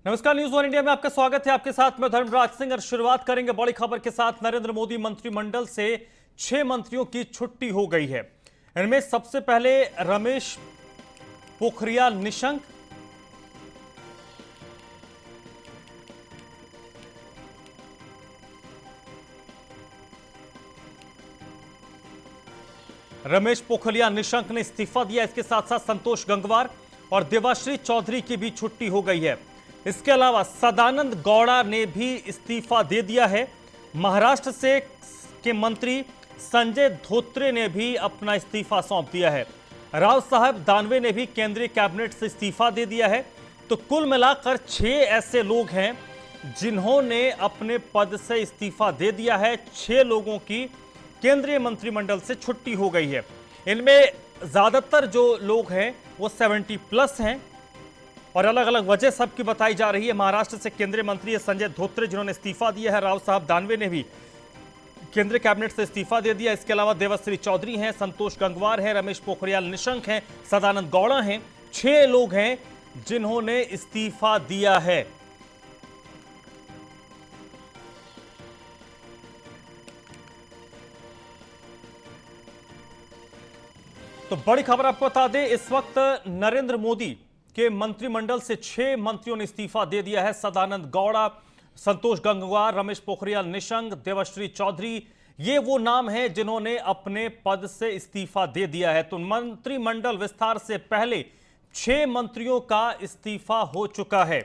नमस्कार, news one India में आपका स्वागत है। आपके साथ मैं धर्मराज सिंह और शुरुआत करेंगे बड़ी खबर के साथ। नरेंद्र मोदी मंत्रिमंडल से 6 मंत्रियों की छुट्टी हो गई है। इनमें सबसे पहले रमेश पोखरियाल निशंक, ने इस्तीफा दिया। इसके साथ साथ संतोष गंगवार और देवाश्री चौधरी की भी छुट्टी हो गई है। इसके अलावा सदानंद गौड़ा ने भी इस्तीफा दे दिया है। महाराष्ट्र से के मंत्री संजय धोत्रे ने भी अपना इस्तीफा सौंप दिया है। राव साहब दानवे ने भी केंद्रीय कैबिनेट से इस्तीफा दे दिया है। तो कुल मिलाकर 6 ऐसे लोग हैं जिन्होंने अपने पद से इस्तीफा दे दिया है। 6 लोगों की केंद्रीय मंत्रिमंडल से छुट्टी हो गई है। इनमें ज्यादातर जो लोग हैं वो 70+ हैं और अलग अलग वजह सबकी बताई जा रही है। महाराष्ट्र से केंद्रीय मंत्री संजय धोत्रे जिन्होंने इस्तीफा दिया है। राव साहब दानवे ने भी केंद्रीय कैबिनेट से इस्तीफा दे दिया। इसके अलावा देवाश्री चौधरी हैं, संतोष गंगवार हैं, रमेश पोखरियाल निशंक हैं, सदानंद गौड़ा हैं। 6 लोग हैं जिन्होंने इस्तीफा दिया है। तो बड़ी खबर आपको बता दें, इस वक्त नरेंद्र मोदी के मंत्रिमंडल से 6 मंत्रियों ने इस्तीफा दे दिया है। सदानंद गौड़ा, संतोष गंगवार, रमेश पोखरियाल निशंक, देवाश्री चौधरी, ये वो नाम हैं जिन्होंने अपने पद से इस्तीफा दे दिया है। तो मंत्रिमंडल विस्तार से पहले 6 मंत्रियों का इस्तीफा हो चुका है।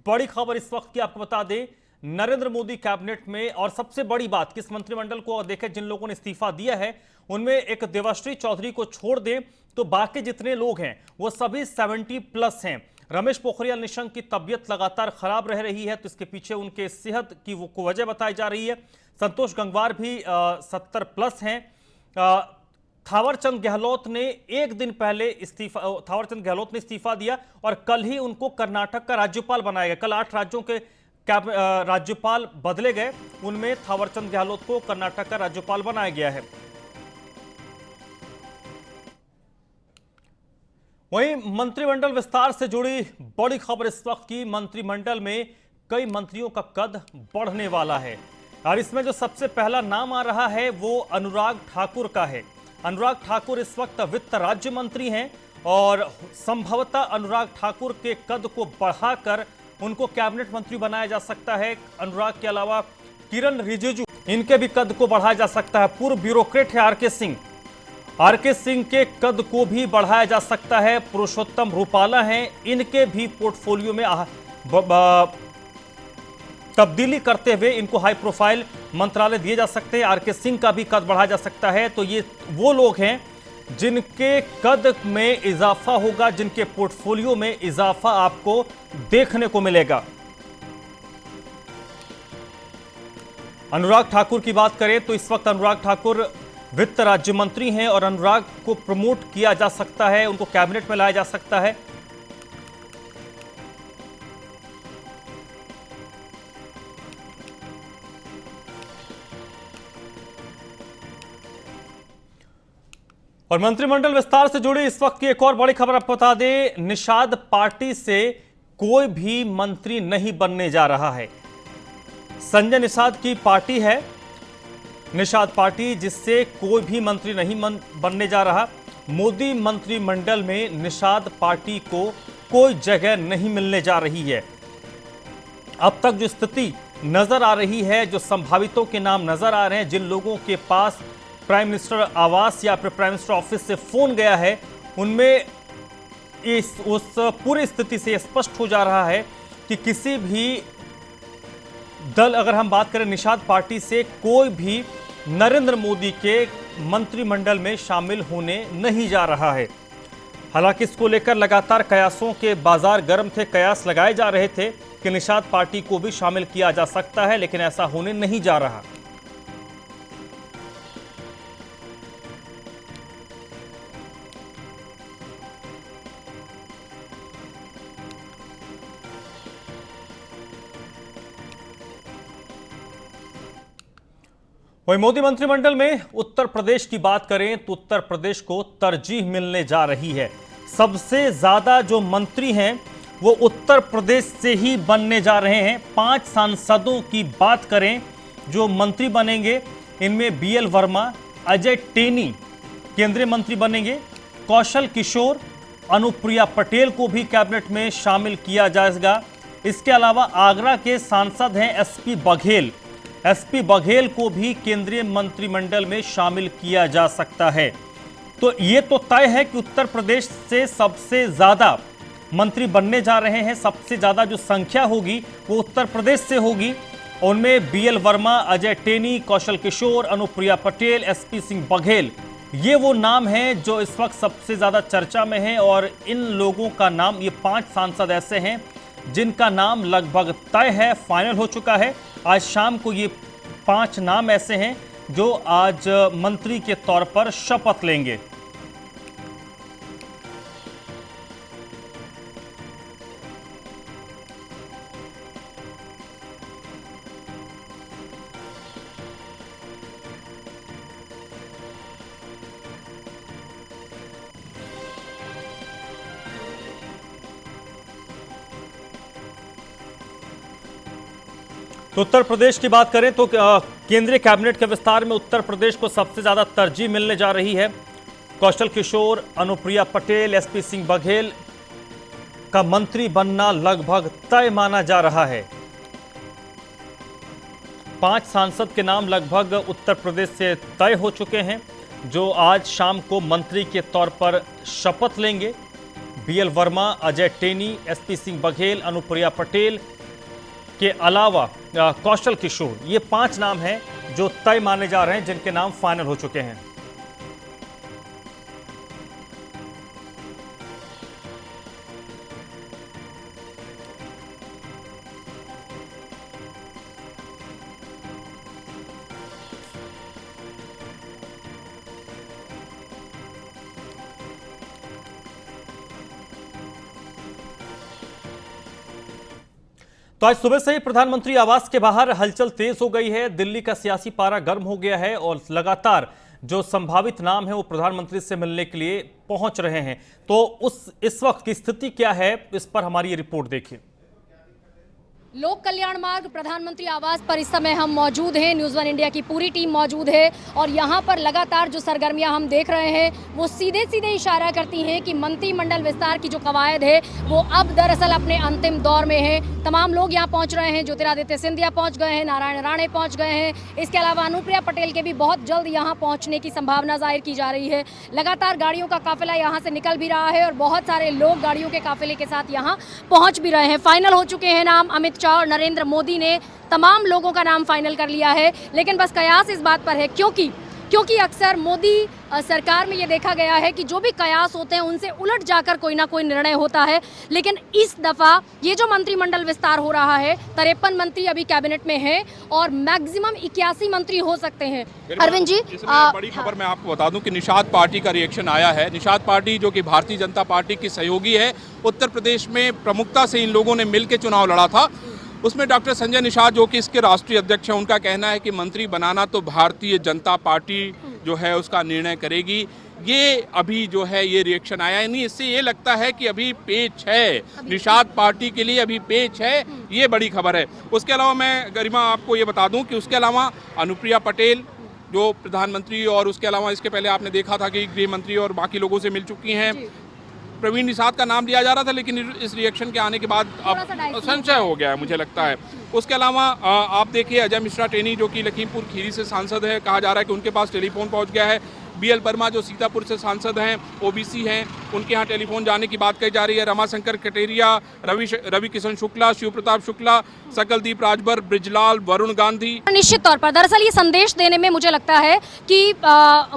बड़ी खबर इस वक्त की आपको बता दें, नरेंद्र मोदी कैबिनेट में, और सबसे बड़ी बात कि इस मंत्रिमंडल को देखें जिन लोगों ने इस्तीफा दिया है उनमें एक देवाश्री चौधरी को छोड़ दें तो बाकी जितने लोग हैं वो सभी 70+ हैं। रमेश पोखरियाल निशंक की तबीयत लगातार खराब रह रही है, तो इसके पीछे उनके सेहत की वो वजह बताई जा रही है। संतोष गंगवार भी 70+ हैं। थावरचंद गहलोत ने एक दिन पहले इस्तीफा दिया और कल ही उनको कर्नाटक का राज्यपाल बनाया गया। कल 8 राज्यों के राज्यपाल बदले गए, उनमें थावरचंद गहलोत को कर्नाटक का राज्यपाल बनाया गया है। वहीं मंत्रिमंडल विस्तार से जुड़ी बड़ी खबर इस वक्त की, मंत्रिमंडल में कई मंत्रियों का कद बढ़ने वाला है और इसमें जो सबसे पहला नाम आ रहा है वो अनुराग ठाकुर का है। अनुराग ठाकुर इस वक्त वित्त राज्य मंत्री हैं और संभवतः अनुराग ठाकुर के कद को बढ़ाकर उनको कैबिनेट मंत्री बनाया जा सकता है। अनुराग के अलावा किरण रिजिजू, इनके भी कद को बढ़ाया जा सकता है। पूर्व ब्यूरोक्रेट है आरके सिंह के कद को भी बढ़ाया जा सकता है। पुरुषोत्तम रूपाला हैं, इनके भी पोर्टफोलियो में तब्दीली करते हुए इनको हाई प्रोफाइल मंत्रालय दिए जा सकते हैं। आरके सिंह का भी कद बढ़ाया जा सकता है। तो ये वो लोग हैं जिनके कद में इजाफा होगा, जिनके पोर्टफोलियो में इजाफा आपको देखने को मिलेगा। अनुराग ठाकुर की बात करें तो इस वक्त अनुराग ठाकुर वित्त राज्य मंत्री हैं और अनुराग को प्रमोट किया जा सकता है, उनको कैबिनेट में लाया जा सकता है। और मंत्रिमंडल विस्तार से जुड़ी इस वक्त की एक और बड़ी खबर आपको बता दें, निषाद पार्टी से कोई भी मंत्री नहीं बनने जा रहा है। संजय निषाद की पार्टी है निषाद पार्टी, जिससे कोई भी मंत्री नहीं बनने जा रहा। मोदी मंत्रिमंडल में निषाद पार्टी को कोई जगह नहीं मिलने जा रही है। अब तक जो स्थिति नजर आ रही है, जो संभावितों के नाम नजर आ रहे हैं, जिन लोगों के पास प्राइम मिनिस्टर आवास या फिर प्राइम मिनिस्टर ऑफिस से फोन गया है, उनमें उस पूरी स्थिति से स्पष्ट हो जा रहा है कि किसी भी दल, अगर हम बात करें निषाद पार्टी से, कोई भी नरेंद्र मोदी के मंत्रिमंडल में शामिल होने नहीं जा रहा है। हालांकि इसको लेकर लगातार कयासों के बाजार गर्म थे, कयास लगाए जा रहे थे कि निषाद पार्टी को भी शामिल किया जा सकता है, लेकिन ऐसा होने नहीं जा रहा। वहीं मोदी मंत्रिमंडल में उत्तर प्रदेश की बात करें तो उत्तर प्रदेश को तरजीह मिलने जा रही है। सबसे ज्यादा जो मंत्री हैं वो उत्तर प्रदेश से ही बनने जा रहे हैं। 5 सांसदों की बात करें जो मंत्री बनेंगे, इनमें बीएल वर्मा, अजय टेनी केंद्रीय मंत्री बनेंगे, कौशल किशोर, अनुप्रिया पटेल को भी कैबिनेट में शामिल किया जाएगा। इसके अलावा आगरा के सांसद हैं एसपी बघेल। एसपी बघेल को भी केंद्रीय मंत्रिमंडल में शामिल किया जा सकता है। तो ये तो तय है कि उत्तर प्रदेश से सबसे ज्यादा मंत्री बनने जा रहे हैं। सबसे ज्यादा जो संख्या होगी वो उत्तर प्रदेश से होगी। उनमें बीएल वर्मा, अजय टेनी, कौशल किशोर, अनुप्रिया पटेल, एसपी सिंह बघेल, ये वो नाम हैं जो इस वक्त सबसे ज्यादा चर्चा में हैं। और इन लोगों का नाम, ये 5 सांसद ऐसे हैं जिनका नाम लगभग तय है, फाइनल हो चुका है। आज शाम को ये 5 नाम ऐसे हैं जो आज मंत्री के तौर पर शपथ लेंगे। तो उत्तर प्रदेश की बात करें तो केंद्रीय कैबिनेट के विस्तार में उत्तर प्रदेश को सबसे ज्यादा तरजीह मिलने जा रही है। कौशल किशोर, अनुप्रिया पटेल, एसपी सिंह बघेल का मंत्री बनना लगभग तय माना जा रहा है। 5 सांसद के नाम लगभग उत्तर प्रदेश से तय हो चुके हैं जो आज शाम को मंत्री के तौर पर शपथ लेंगे। बीएल वर्मा, अजय टेनी, एसपी सिंह बघेल, अनुप्रिया पटेल के अलावा कौशल किशोर, ये 5 नाम हैं जो तय माने जा रहे हैं, जिनके नाम फाइनल हो चुके हैं। तो आज सुबह से ही प्रधानमंत्री आवास के बाहर हलचल तेज हो गई है। दिल्ली का सियासी पारा गर्म हो गया है और लगातार जो संभावित नाम है वो प्रधानमंत्री से मिलने के लिए पहुंच रहे हैं। तो इस वक्त की स्थिति क्या है, इस पर हमारी ये रिपोर्ट देखिए। लोक कल्याण मार्ग प्रधानमंत्री आवास पर इस समय हम मौजूद हैं। न्यूज़ 1 इंडिया की पूरी टीम मौजूद है और यहाँ पर लगातार जो सरगर्मियाँ हम देख रहे हैं वो सीधे सीधे इशारा करती हैं कि मंत्रिमंडल विस्तार की जो कवायद है वो अब दरअसल अपने अंतिम दौर में है। तमाम लोग यहाँ पहुँच रहे हैं। ज्योतिरादित्य सिंधिया पहुँच गए हैं, नारायण राणे पहुँच गए हैं। इसके अलावा अनुप्रिया पटेल के भी बहुत जल्द यहाँ पहुँचने की संभावना जाहिर की जा रही है। लगातार गाड़ियों का काफिला यहाँ से निकल भी रहा है और बहुत सारे लोग गाड़ियों के काफिले के साथ यहाँ पहुँच भी रहे हैं। फाइनल हो चुके हैं नाम। अमित शाह और नरेंद्र मोदी ने तमाम लोगों का नाम फाइनल कर लिया है। लेकिन बस कयास इस बात पर है क्योंकि अक्सर मोदी सरकार में ये देखा गया है कि जो भी कयास होते हैं उनसे उलट जाकर कोई ना कोई निर्णय होता है। लेकिन इस दफा ये जो मंत्रिमंडल विस्तार हो रहा है, 53 मंत्री अभी कैबिनेट में हैं और मैक्सिमम 81 मंत्री हो सकते हैं। अरविंद जी, बड़ी खबर मैं आपको बता दूं कि निषाद पार्टी का रिएक्शन आया है। निषाद पार्टी जो कि भारतीय जनता पार्टी की सहयोगी है, उत्तर प्रदेश में प्रमुखता से इन लोगों ने मिलकर चुनाव लड़ा था। उसमें डॉक्टर संजय निषाद जो कि इसके राष्ट्रीय अध्यक्ष हैं, उनका कहना है कि मंत्री बनाना तो भारतीय जनता पार्टी जो है उसका निर्णय करेगी। ये अभी जो है ये रिएक्शन आया नहीं, इससे ये लगता है कि अभी पेच है, निषाद पार्टी के लिए अभी पेच है। ये बड़ी खबर है। उसके अलावा मैं गरिमा आपको ये बता दूं कि उसके अलावा अनुप्रिया पटेल जो प्रधानमंत्री और उसके अलावा इसके पहले आपने देखा था कि गृह मंत्री और बाकी लोगों से मिल चुकी हैं। प्रवीण निषाद का नाम लिया जा रहा था लेकिन इस रिएक्शन के आने के बाद अब संशय हो गया है, मुझे लगता है। उसके अलावा आप देखिए अजय मिश्रा टेनी जो कि लखीमपुर खीरी से सांसद है, कहा जा रहा है कि उनके पास टेलीफोन पहुंच गया है। बीएल वर्मा जो सीतापुर से सांसद हैं, ओबीसी हैं, उनके यहाँ टेलीफोन जाने की बात कही जा रही है। रमाशंकर कटेरिया, रवि किशन शुक्ला, शिव प्रताप शुक्ला, सकलदीप राजभर, ब्रिजलाल, वरुण गांधी। निश्चित तौर पर दरअसल ये संदेश देने में मुझे लगता है कि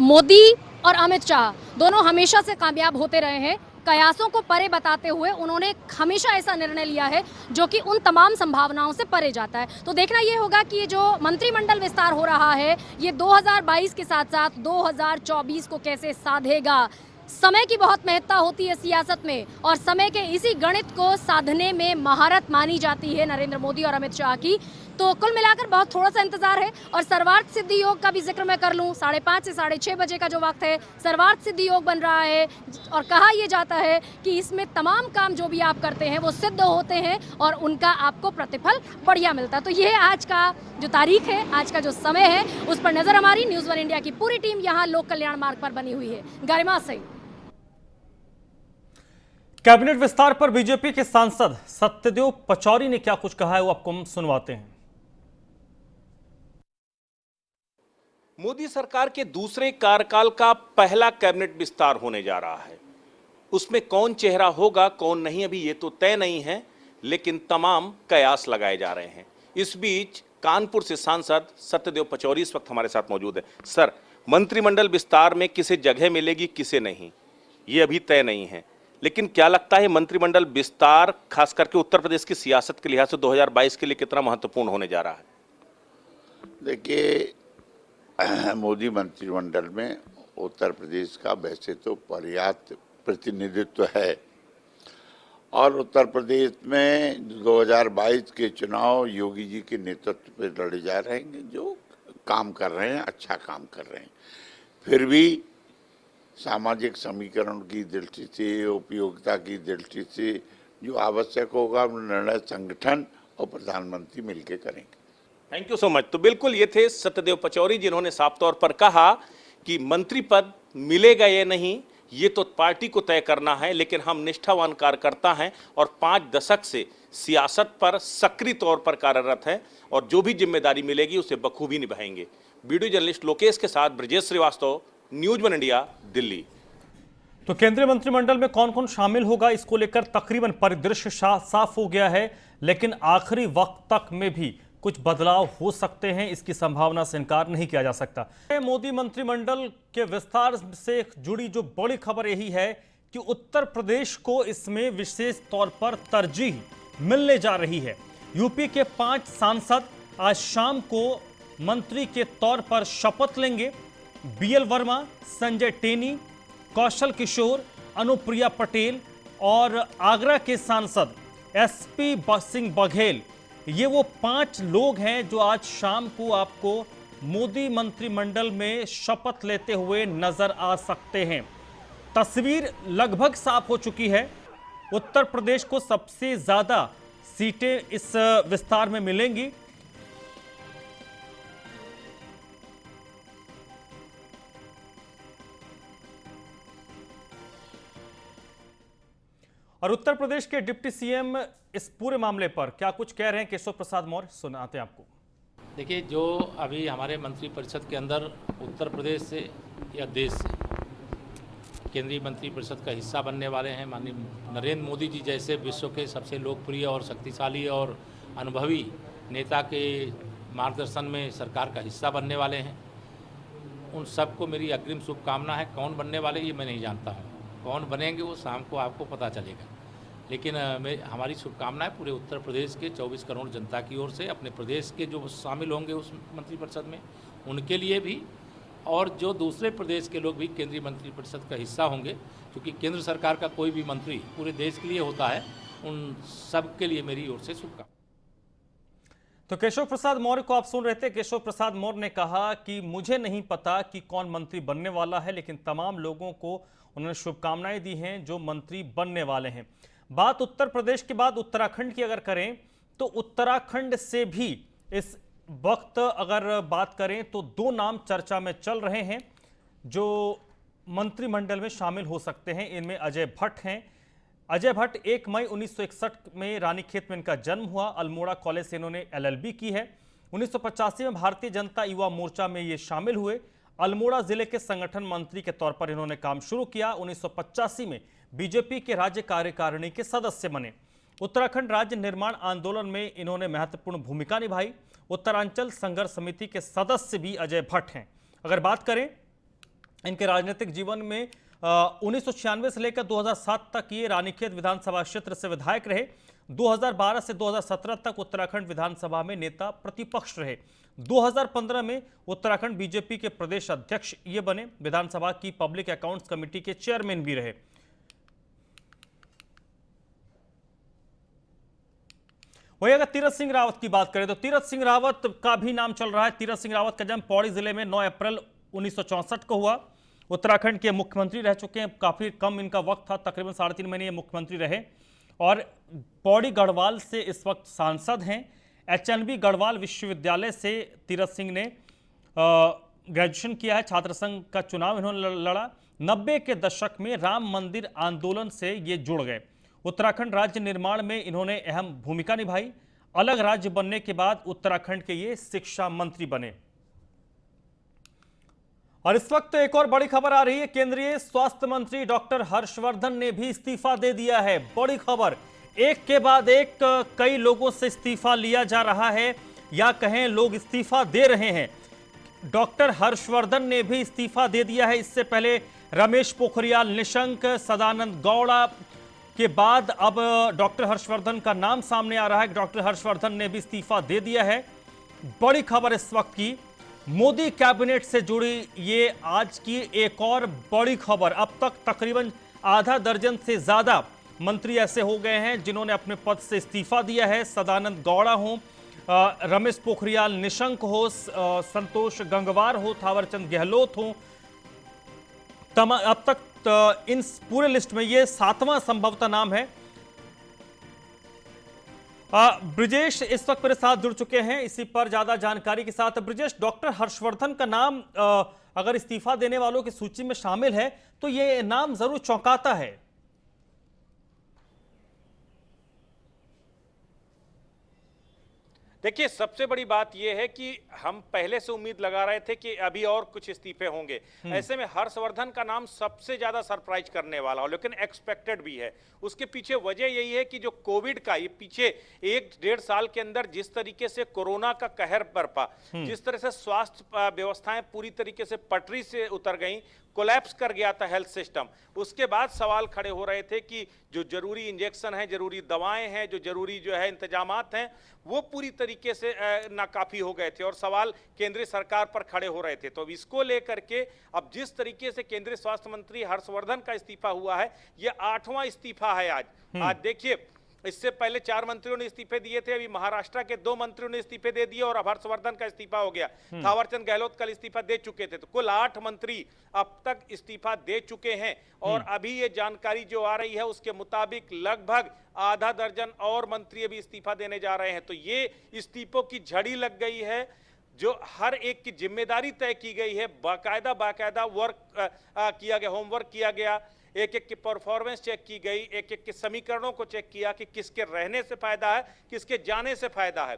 मोदी और अमित शाह दोनों हमेशा से कामयाब होते रहे हैं। कयासों को परे बताते हुए उन्होंने हमेशा ऐसा निर्णय लिया है जो कि उन तमाम संभावनाओं से परे जाता है। तो देखना ये होगा कि ये जो मंत्रिमंडल विस्तार हो रहा है ये 2022 के साथ साथ 2024 को कैसे साधेगा। समय की बहुत महत्ता होती है सियासत में और समय के इसी गणित को साधने में महारत मानी जाती है नरेंद्र मोदी और अमित शाह की। तो कुल मिलाकर बहुत थोड़ा सा इंतजार है। और सर्वार्थ सिद्धि योग का भी जिक्र मैं कर लूं, 5:30 से 6:30 बजे का जो वक्त है सर्वार्थ सिद्धि योग बन रहा है और कहा यह जाता है कि इसमें तमाम काम जो भी आप करते हैं वो सिद्ध होते हैं और उनका आपको प्रतिफल बढ़िया मिलता है। तो यह आज का जो तारीख है, आज का जो समय है, उस पर नजर हमारी न्यूज़ वन इंडिया की पूरी टीम यहाँ लोक कल्याण मार्ग पर बनी हुई है। गरिमा सिंह। कैबिनेट विस्तार पर बीजेपी के सांसद सत्यदेव पचौरी ने क्या कुछ कहा है वो आपको हम सुनवाते हैं। मोदी सरकार के दूसरे कार्यकाल का पहला कैबिनेट विस्तार होने जा रहा है। उसमें कौन चेहरा होगा कौन नहीं अभी ये तो तय नहीं है, लेकिन तमाम कयास लगाए जा रहे हैं। इस बीच कानपुर से सांसद सत्यदेव पचौरी इस वक्त हमारे साथ मौजूद है। सर, मंत्रिमंडल विस्तार में किसे जगह मिलेगी किसे नहीं ये अभी तय नहीं है, लेकिन क्या लगता है मंत्रिमंडल विस्तार खास करके उत्तर प्रदेश की सियासत के लिहाज से 2022 के लिए कितना महत्वपूर्ण होने जा रहा है? देखिए, मोदी मंत्रिमंडल में उत्तर प्रदेश का वैसे तो पर्याप्त प्रतिनिधित्व है और उत्तर प्रदेश में 2022 के चुनाव योगी जी के नेतृत्व पे लड़े जा रहे हैं, जो काम कर रहे हैं, अच्छा काम कर रहे हैं। फिर भी सामाजिक समीकरण की दृष्टि से, उपयोगिता की दृष्टि से जो आवश्यक होगा निर्णय संगठन और प्रधानमंत्री मिलकर करेंगे। Thank you so much. तो बिल्कुल ये थे सत्यदेव पचौरी, जिन्होंने साफ तौर पर कहा कि मंत्री पद मिलेगा या नहीं ये तो पार्टी को तय करना है, लेकिन हम निष्ठावान कार्यकर्ता हैं और 5 दशक से सियासत पर सक्रिय तौर पर कार्यरत हैं और जो भी जिम्मेदारी मिलेगी उसे बखूबी निभाएंगे। वीडियो जर्नलिस्ट लोकेश के साथ Brajesh Srivastava, news one India, Delhi. तो केंद्रीय मंत्रिमंडल में कौन कौन शामिल होगा इसको लेकर तकरीबन परिदृश्य साफ हो गया है, लेकिन आखिरी वक्त तक में भी कुछ बदलाव हो सकते हैं, इसकी संभावना से इनकार नहीं किया जा सकता। मोदी मंत्रिमंडल के विस्तार से जुड़ी जो बड़ी खबर यही है कि उत्तर प्रदेश को इसमें विशेष तौर पर तरजीह मिलने जा रही है। यूपी के 5 सांसद आज शाम को मंत्री के तौर पर शपथ लेंगे। बीएल वर्मा, संजय टेनी, कौशल किशोर, अनुप्रिया पटेल और आगरा के सांसद एसपी सिंह बघेल, ये वो 5 लोग हैं जो आज शाम को आपको मोदी मंत्रिमंडल में शपथ लेते हुए नजर आ सकते हैं। तस्वीर लगभग साफ हो चुकी है। उत्तर प्रदेश को सबसे ज्यादा सीटें इस विस्तार में मिलेंगी। और उत्तर प्रदेश के डिप्टी सीएम इस पूरे मामले पर क्या कुछ कह रहे हैं, केशव प्रसाद मौर्य, सुनाते हैं आपको। देखिए, जो अभी हमारे मंत्रिपरिषद के अंदर उत्तर प्रदेश से या देश से केंद्रीय मंत्रिपरिषद का हिस्सा बनने वाले हैं, माननीय नरेंद्र मोदी जी जैसे विश्व के सबसे लोकप्रिय और शक्तिशाली और अनुभवी नेता के मार्गदर्शन में सरकार का हिस्सा बनने वाले हैं, उन सबको मेरी अग्रिम शुभकामना है। कौन बनने वाले ये मैं नहीं जानता हूँ, कौन बनेंगे वो शाम को आपको पता चलेगा, लेकिन हमारी शुभकामनाएं पूरे उत्तर प्रदेश के 24 करोड़ जनता की ओर से, अपने प्रदेश के जो शामिल होंगे उस मंत्रिपरिषद में उनके लिए भी, और जो दूसरे प्रदेश के लोग भी केंद्रीय मंत्रिपरिषद का हिस्सा होंगे, क्योंकि केंद्र सरकार का कोई भी मंत्री पूरे देश के लिए होता है, उन सब के लिए मेरी ओर से शुभकामनाएं। तो केशव प्रसाद मौर्य को आप सुन रहे थे। केशव प्रसाद मौर्य ने कहा कि मुझे नहीं पता कि कौन मंत्री बनने वाला है, लेकिन तमाम लोगों को उन्होंने शुभकामनाएं दी हैं जो मंत्री बनने वाले हैं। बात उत्तर प्रदेश के बाद उत्तराखंड की अगर करें तो उत्तराखंड से भी इस वक्त अगर बात करें तो 2 नाम चर्चा में चल रहे हैं जो मंत्रिमंडल में शामिल हो सकते हैं। इनमें अजय भट्ट हैं। अजय भट्ट 1 मई 1961 में रानीखेत में इनका जन्म हुआ। अल्मोड़ा कॉलेज से इन्होंने LLB की है। 1985 में भारतीय जनता युवा मोर्चा में ये शामिल हुए। अल्मोड़ा जिले के संगठन मंत्री के तौर पर इन्होंने काम शुरू किया। 1985 में बीजेपी के राज्य कार्यकारिणी के सदस्य बने। उत्तराखंड राज्य निर्माण आंदोलन में इन्होंने महत्वपूर्ण भूमिका निभाई। उत्तरांचल संघर्ष समिति के सदस्य भी अजय भट्ट हैं। अगर बात करें इनके राजनीतिक जीवन में 1996 से लेकर 2007 तक ये रानीखेत विधानसभा क्षेत्र से विधायक रहे। 2012 से 2017 तक उत्तराखंड विधानसभा में नेता प्रतिपक्ष रहे। 2015 में उत्तराखंड बीजेपी के प्रदेश अध्यक्ष ये बने। विधानसभा की पब्लिक अकाउंट्स कमेटी के चेयरमैन भी रहे। वही अगर तीरथ सिंह रावत की बात करें तो तीरथ सिंह रावत का भी नाम चल रहा है। तीरथ सिंह रावत का जन्म पौड़ी जिले में 9 अप्रैल 1964 को हुआ। उत्तराखंड के मुख्यमंत्री रह चुके हैं। काफी कम इनका वक्त था, तकरीबन 3.5 महीने ये मुख्यमंत्री रहे और पौड़ी गढ़वाल से इस वक्त सांसद हैं। HNB गढ़वाल विश्वविद्यालय से तीरथ सिंह ने ग्रेजुएशन किया है। छात्र संघ का चुनाव इन्होंने लड़ा। 90 के दशक में राम मंदिर आंदोलन से ये जुड़ गए। उत्तराखंड राज्य निर्माण में इन्होंने अहम भूमिका निभाई। अलग राज्य बनने के बाद उत्तराखंड के ये शिक्षा मंत्री बने। और इस वक्त एक और बड़ी खबर आ रही है। केंद्रीय स्वास्थ्य मंत्री डॉक्टर हर्षवर्धन ने भी इस्तीफा दे दिया है। बड़ी खबर, एक के बाद एक कई लोगों से इस्तीफा लिया जा रहा है या कहें लोग इस्तीफा दे रहे हैं। डॉक्टर हर्षवर्धन ने भी इस्तीफा दे दिया है। इससे पहले रमेश पोखरियाल निशंक, सदानंद गौड़ा के बाद अब डॉक्टर हर्षवर्धन का नाम सामने आ रहा है। डॉक्टर हर्षवर्धन ने भी इस्तीफा दे दिया है। बड़ी खबर इस वक्त की, मोदी कैबिनेट से जुड़ी ये आज की एक और बड़ी खबर। अब तक तकरीबन आधा दर्जन से ज्यादा मंत्री ऐसे हो गए हैं जिन्होंने अपने पद से इस्तीफा दिया है। सदानंद गौड़ा हो, रमेश पोखरियाल निशंक हो, संतोष गंगवार हो, थावरचंद गहलोत हो, अब तक इन पूरे लिस्ट में ये 7वां संभवतः नाम है। ब्रिजेश इस वक्त मेरे साथ जुड़ चुके हैं इसी पर ज्यादा जानकारी के साथ। ब्रिजेश, डॉक्टर हर्षवर्धन का नाम अगर इस्तीफा देने वालों की सूची में शामिल है तो ये नाम जरूर चौंकाता है। देखिए, सबसे बड़ी बात यह है कि हम पहले से उम्मीद लगा रहे थे कि अभी और कुछ इस्तीफे होंगे। ऐसे में हर्षवर्धन का नाम सबसे ज्यादा सरप्राइज करने वाला हो, लेकिन एक्सपेक्टेड भी है। उसके पीछे वजह यही है कि जो कोविड का ये पीछे 1-1.5 साल के अंदर जिस तरीके से कोरोना का कहर बरपा, जिस तरह से स्वास्थ्य व्यवस्थाएं पूरी तरीके से पटरी से उतर गई, कोलैप्स कर गया था हेल्थ सिस्टम, उसके बाद सवाल खड़े हो रहे थे कि जो जरूरी इंजेक्शन है, जरूरी दवाएं हैं, जो जरूरी जो है इंतजामात हैं, वो पूरी तरीके से नाकाफी हो गए थे और सवाल केंद्रीय सरकार पर खड़े हो रहे थे। तो इसको लेकर के अब जिस तरीके से केंद्रीय स्वास्थ्य मंत्री हर्षवर्धन का इस्तीफा हुआ है, ये 8वां इस्तीफा है आज देखिए, इससे पहले 4 मंत्रियों ने इस्तीफे दिए थे। अभी महाराष्ट्र के 2 मंत्रियों ने इस्तीफे दे दिए और अब हर्षवर्धन का इस्तीफा हो गया। थावरचंद गहलोत कल इस्तीफा दे चुके थे। तो कुल 8 मंत्री अब तक इस्तीफा दे चुके हैं और अभी ये जानकारी जो आ रही है उसके मुताबिक लगभग आधा दर्जन और मंत्री अभी इस्तीफा देने जा रहे हैं। तो ये इस्तीफों की झड़ी लग गई है, जो हर एक की जिम्मेदारी तय की गई है। बाकायदा वर्क किया गया, होमवर्क किया गया, एक एक की परफॉर्मेंस चेक की गई, एक एक के समीकरणों को चेक किया कि किसके रहने से फायदा है, किसके जाने से फायदा है।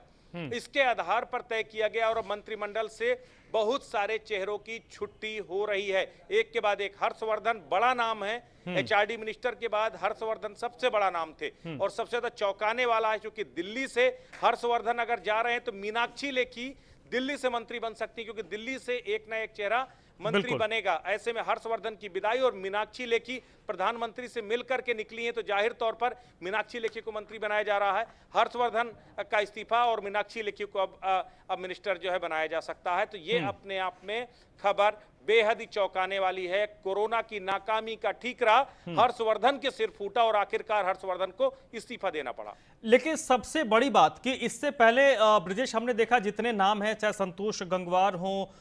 इसके आधार पर तय किया गया और मंत्रिमंडल से बहुत सारे चेहरों की छुट्टी हो रही है। एक के बाद एक। हर्षवर्धन बड़ा नाम है, HRD मिनिस्टर के बाद हर्षवर्धन सबसे बड़ा नाम थे और सबसे ज्यादा चौंकाने वाला है क्योंकि दिल्ली से हर्षवर्धन अगर जा रहे हैं तो मीनाक्षी लेखी दिल्ली से मंत्री बन सकती है, क्योंकि दिल्ली से एक ना एक चेहरा मंत्री बनेगा। ऐसे में हर्षवर्धन की विदाई और मीनाक्षी लेखी प्रधानमंत्री से मिलकर के निकली हैं, तो जाहिर तौर पर मीनाक्षी लेखी को मंत्री बनाया जा रहा है। हर्षवर्धन का इस्तीफा और मीनाक्षी लेखी को अब मिनिस्टर जो है बनाया जा सकता है। तो ये अपने आप में खबर बेहद ही चौंकाने वाली है। कोरोना की नाकामी का ठीकरा हर्षवर्धन के सिर फूटा और आखिरकार हर्षवर्धन को इस्तीफा देना पड़ा। लेकिन सबसे बड़ी बात कि इससे पहले ब्रिजेश हमने देखा जितने नाम हैं, चाहे संतोष गंगवार हो,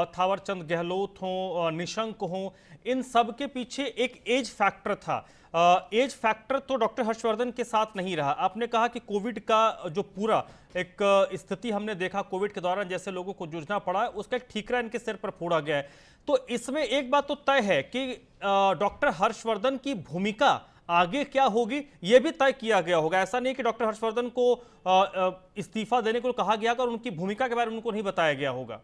थावरचंद गहलोत हो, निशंक हो, इन सब के पीछे एक एज फैक्टर था। एज फैक्टर तो डॉक्टर हर्षवर्धन के साथ नहीं रहा। आपने कहा कि कोविड का जो पूरा एक स्थिति हमने देखा, कोविड के दौरान जैसे लोगों को जूझना पड़ा, उसका एक ठीकरा इनके सिर पर फोड़ा गया है। तो इसमें एक बात तो तय है कि डॉक्टर हर्षवर्धन की भूमिका आगे क्या होगी यह भी तय किया गया होगा। ऐसा नहीं कि डॉक्टर हर्षवर्धन को इस्तीफा देने को कहा गया और उनकी भूमिका के बारे में उनको नहीं बताया गया होगा।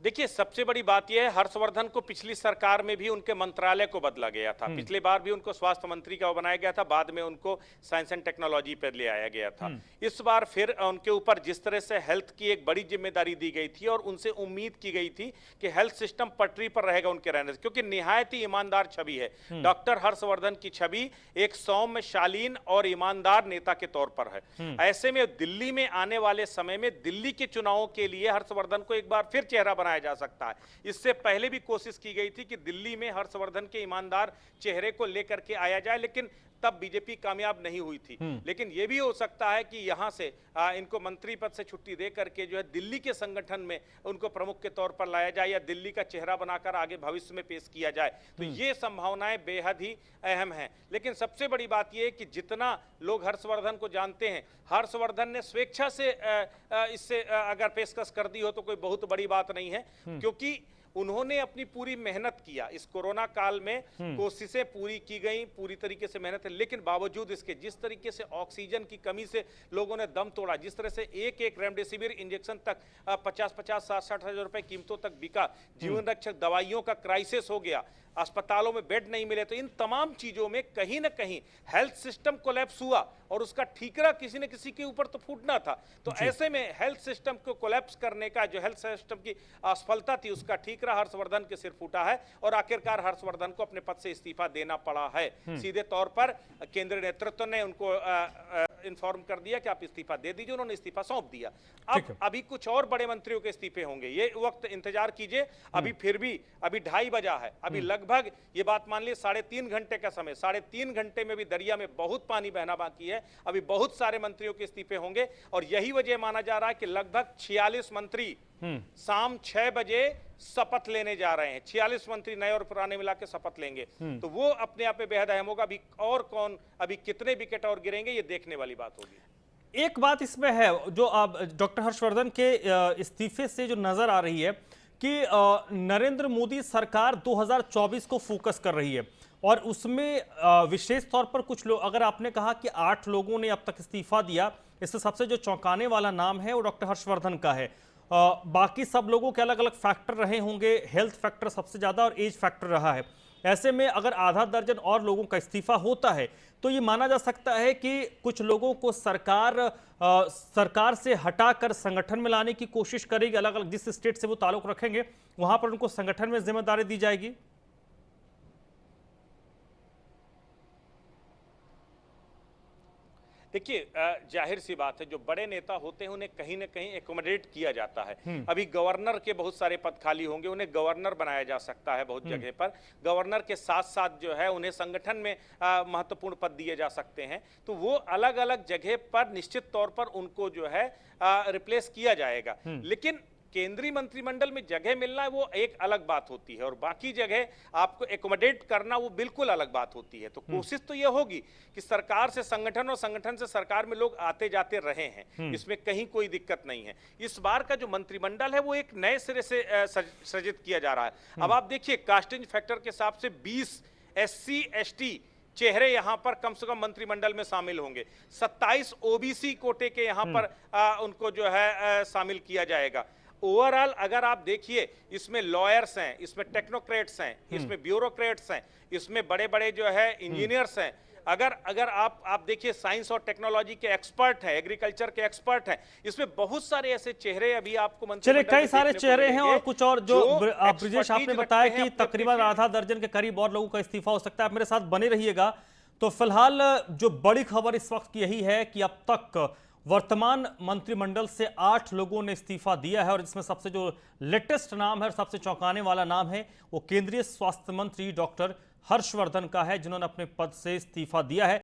देखिए, सबसे बड़ी बात यह है, हर्षवर्धन को पिछली सरकार में भी उनके मंत्रालय को बदला गया था। पिछले बार भी उनको स्वास्थ्य मंत्री का बनाया गया था, बाद में उनको साइंस एंड टेक्नोलॉजी पर ले आया गया था। इस बार फिर उनके ऊपर जिस तरह से हेल्थ की एक बड़ी जिम्मेदारी दी गई थी और उनसे उम्मीद की गई थी कि हेल्थ सिस्टम पटरी पर रहेगा उनके रहने से, क्योंकि निहायत ही ईमानदार छवि है। डॉक्टर हर्षवर्धन की छवि एक सौम्य, शालीन और ईमानदार नेता के तौर पर है। ऐसे में दिल्ली में आने वाले समय में दिल्ली के चुनावों के लिए हर्षवर्धन को एक बार फिर चेहरा बनाया जा सकता है। इससे पहले भी कोशिश की गई थी कि दिल्ली में हर्षवर्धन के ईमानदार चेहरे को लेकर के आया जाए, लेकिन तब बीजेपी कामयाब नहीं हुई थी। लेकिन यह भी हो सकता है कि यहां से इनको मंत्री पद से छुट्टी दे करके जो है दिल्ली के संगठन में उनको प्रमुख के तौर पर लाया जाए या दिल्ली का चेहरा बनाकर आगे भविष्य में पेश किया जाए, तो ये संभावनाएं बेहद ही अहम हैं। लेकिन सबसे बड़ी बात यह है कि जितना लोग हर्षवर्धन को जानते हैं, हर्षवर्धन ने स्वेच्छा से इससे अगर पेशकश कर दी हो तो कोई बहुत बड़ी बात नहीं है, क्योंकि उन्होंने अपनी पूरी मेहनत किया। इस कोरोना काल में कोशिशें पूरी की गई, पूरी तरीके से मेहनत है, लेकिन बावजूद इसके जिस तरीके से ऑक्सीजन की कमी से लोगों ने दम तोड़ा, जिस तरह से एक एक रेमडेसिविर इंजेक्शन तक 50-50, 60-60 हजार रुपए कीमतों तक बिका, जीवन रक्षक दवाइयों का क्राइसिस हो गया, अस्पतालों में बेड नहीं मिले, तो इन तमाम चीजों में कहीं ना कहीं हेल्थ सिस्टम कोलैप्स हुआ और उसका ठीकरा किसी न किसी के ऊपर तो फूटना था। तो ऐसे में हेल्थ सिस्टम को कोलैप्स करने का, जो हेल्थ सिस्टम की असफलता थी, उसका ठीकरा हर्षवर्धन के सिर फूटा है और आखिरकार हर्षवर्धन को अपने पद से इस्तीफा देना पड़ा है। सीधे तौर पर केंद्रीय नेतृत्व ने उनको इन्फॉर्म कर दिया कि आप इस्तीफा दे दीजिए, उन्होंने इस्तीफा सौंप दिया। अब अभी कुछ और बड़े मंत्रियों के इस्तीफे होंगे, ये वक्त इंतजार कीजिए। अभी फिर भी अभी 2:30 बजा है, अभी लगभग ये बात मान लीजिए 3.5 घंटे का समय, 3.5 घंटे में भी दरिया में बहुत पानी बहना बाकी है। अभी बहुत सारे मंत्रियों के इस्तीफे होंगे और यही वजह माना जा रहा है कि लगभग 46 मंत्री शाम 6 बजे शपथ लेने जा रहे हैं। 46 मंत्री नए और पुराने मिला के शपथ लेंगे, तो वो अपने आप में बेहद अहम होगा। अभी और कौन, अभी कितने विकेट और गिरेंगे, ये देखने वाली बात होगी। एक बात इसमें है जो आप डॉक्टर हर्षवर्धन के इस्तीफे से जो नजर आ रही है कि नरेंद्र मोदी सरकार 2024 को फोकस कर रही है और उसमें विशेष तौर पर कुछ लोग, अगर आपने कहा कि 8 लोगों ने अब तक इस्तीफा दिया, इससे सबसे जो चौंकाने वाला नाम है वो डॉक्टर हर्षवर्धन का है। बाकी सब लोगों के अलग अलग फैक्टर रहे होंगे, हेल्थ फैक्टर सबसे ज्यादा और एज फैक्टर रहा है। ऐसे में अगर आधा दर्जन और लोगों का इस्तीफा होता है तो ये माना जा सकता है कि कुछ लोगों को सरकार से हटाकर संगठन में लाने की कोशिश करेगी। अलग अलग जिस स्टेट से वो ताल्लुक रखेंगे वहां पर उनको संगठन में जिम्मेदारी दी जाएगी। देखिए, जाहिर सी बात है, जो बड़े नेता होते हैं उन्हें कहीं ना कहीं एकोमोडेट किया जाता है। अभी गवर्नर के बहुत सारे पद खाली होंगे, उन्हें गवर्नर बनाया जा सकता है बहुत जगह पर। गवर्नर के साथ साथ जो है उन्हें संगठन में महत्वपूर्ण पद दिए जा सकते हैं, तो वो अलग अलग जगह पर निश्चित तौर पर उनको जो है रिप्लेस किया जाएगा। लेकिन केंद्रीय मंत्रिमंडल में जगह मिलना वो एक अलग बात होती है और बाकी जगह आपको एकोमोडेट करना वो बिल्कुल अलग बात होती है। तो कोशिश तो ये होगी कि सरकार से संगठन और संगठन से सरकार में लोग आते जाते रहे हैं, इसमें कहीं कोई दिक्कत नहीं है। इस बार का जो मंत्रिमंडल है वो एक नए सिरे से सृजित किया जा रहा है। अब आप देखिए, कास्टिंग फैक्टर के हिसाब से 20 SC ST चेहरे यहां पर कम से कम मंत्रिमंडल में शामिल होंगे। 27 OBC कोटे के यहां पर उनको जो है शामिल किया जाएगा। ओवरऑल अगर आप देखिए, इसमें लॉयर्स हैं, इसमें टेक्नोक्रेट्स हैं, इसमें ब्यूरोक्रेट्स हैं, इसमें बड़े बड़े जो है इंजीनियर्स हैं। अगर आप देखिए, साइंस और टेक्नोलॉजी के एक्सपर्ट हैं, एग्रीकल्चर के एक्सपर्ट हैं, इसमें बहुत सारे ऐसे चेहरे अभी आपको चलिए कई सारे चेहरे हैं और कुछ और जो आप ब्रिजेश आपने बताया कि तकरीबन आधा दर्जन के करीब और लोगों का इस्तीफा हो सकता है। आप मेरे साथ बने रहिएगा। तो फिलहाल जो बड़ी खबर इस वक्त यही है कि अब तक वर्तमान मंत्रिमंडल से 8 लोगों ने इस्तीफा दिया है और इसमें सबसे जो लेटेस्ट नाम है और सबसे चौंकाने वाला नाम है वो केंद्रीय स्वास्थ्य मंत्री डॉक्टर हर्षवर्धन का है, जिन्होंने अपने पद से इस्तीफा दिया है।